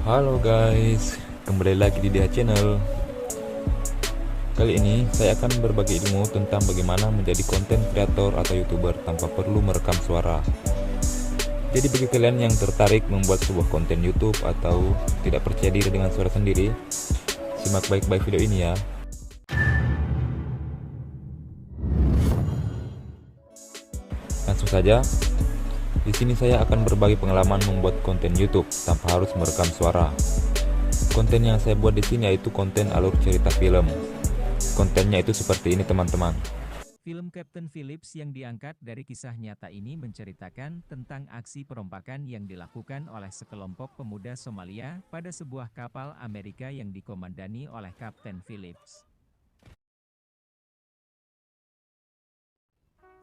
Halo guys, kembali lagi di DH Channel. Kali ini saya akan berbagi ilmu tentang bagaimana menjadi konten kreator atau youtuber tanpa perlu merekam suara. Jadi bagi kalian yang tertarik membuat sebuah konten YouTube atau tidak percaya diri dengan suara sendiri, simak baik-baik video ini ya. Langsung saja. Di sini saya akan berbagi pengalaman membuat konten YouTube tanpa harus merekam suara. Konten yang saya buat di sini yaitu konten alur cerita film. Kontennya itu seperti ini teman-teman. Film Captain Phillips yang diangkat dari kisah nyata ini menceritakan tentang aksi perompakan yang dilakukan oleh sekelompok pemuda Somalia pada sebuah kapal Amerika yang dikomandani oleh Kapten Phillips.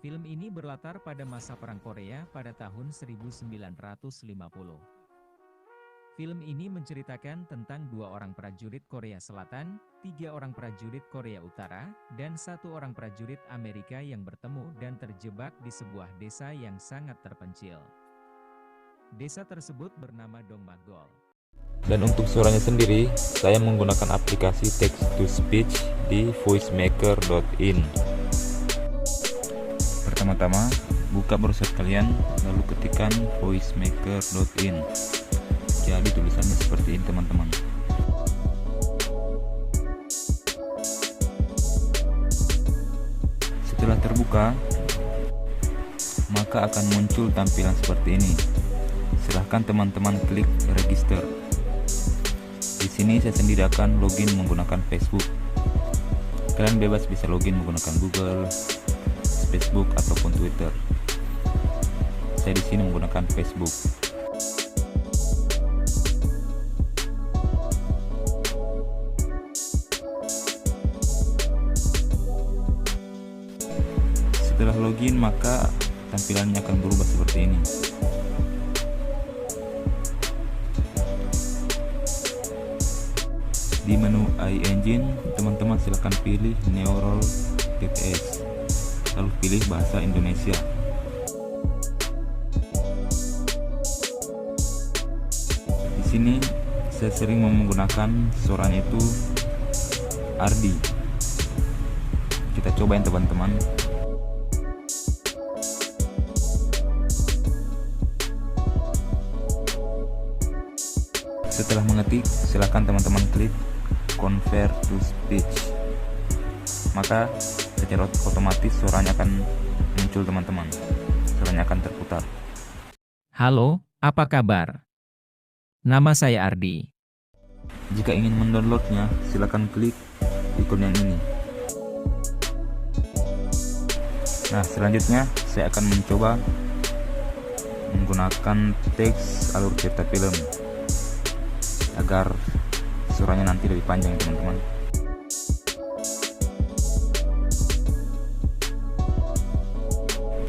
Film ini berlatar pada masa Perang Korea pada tahun 1950. Film ini menceritakan tentang 2 orang prajurit Korea Selatan, 3 orang prajurit Korea Utara, dan 1 orang prajurit Amerika yang bertemu dan terjebak di sebuah desa yang sangat terpencil. Desa tersebut bernama Dongbagol. Dan untuk suaranya sendiri, saya menggunakan aplikasi text to speech di voicemaker.in. Pertama-tama, buka browser kalian, lalu ketikkan voicemaker.in. Jadi tulisannya seperti ini teman-teman. Setelah terbuka, maka akan muncul tampilan seperti ini. Silahkan teman-teman klik register. Di sini saya sendiri akan login menggunakan Facebook. Kalian bebas bisa login menggunakan Google, Facebook ataupun Twitter. Saya di sini menggunakan Facebook. Setelah login maka tampilannya akan berubah seperti ini. Di menu iEngine, teman-teman silahkan pilih Neurol.s, lalu pilih bahasa Indonesia. Di sini saya sering menggunakan suaranya itu Ardi. Kita cobain teman-teman. Setelah mengetik, silakan teman-teman klik convert to speech. Maka secara otomatis suaranya akan muncul teman-teman. Suaranya akan terputar. Halo, apa kabar? Nama saya Ardi. Jika ingin mendownloadnya, silakan klik ikon yang ini. Nah, selanjutnya saya akan mencoba menggunakan teks alur cerita film agar suaranya nanti lebih panjang teman-teman.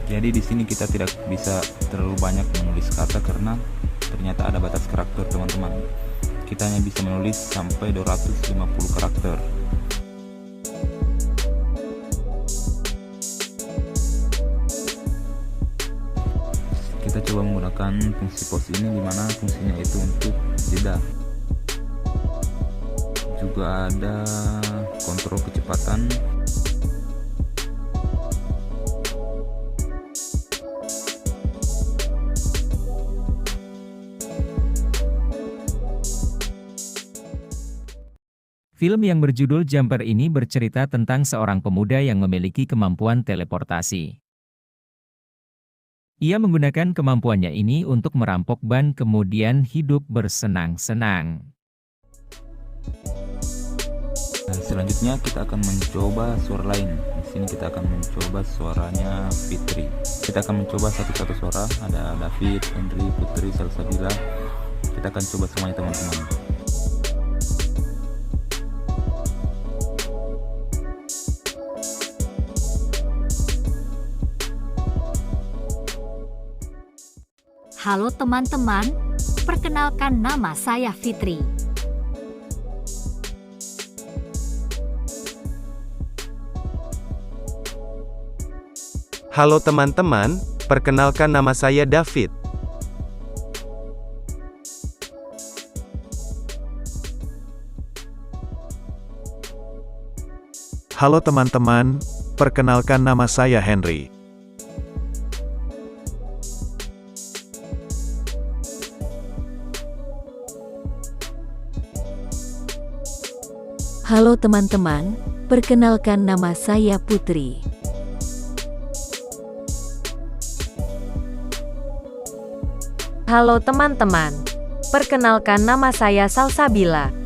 Jadi di sini kita tidak bisa terlalu banyak menulis kata karena ternyata ada batas karakter teman-teman. Kita hanya bisa menulis sampai 250 karakter. Kita coba menggunakan fungsi pause ini, dimana fungsinya itu untuk jeda. Juga ada kontrol kecepatan. Film yang berjudul Jumper ini bercerita tentang seorang pemuda yang memiliki kemampuan teleportasi. Ia menggunakan kemampuannya ini untuk merampok ban kemudian hidup bersenang-senang. Nah, selanjutnya kita akan mencoba suara lain. Di sini kita akan mencoba suaranya Fitri. Kita akan mencoba satu-satu suara. Ada David, Henry, Putri, Salsabila. Kita akan coba semuanya teman-teman. Halo teman-teman, perkenalkan nama saya Fitri. Halo teman-teman, perkenalkan nama saya David. Halo teman-teman, perkenalkan nama saya Henry. Halo teman-teman, perkenalkan nama saya Putri. Halo teman-teman, perkenalkan nama saya Salsabila.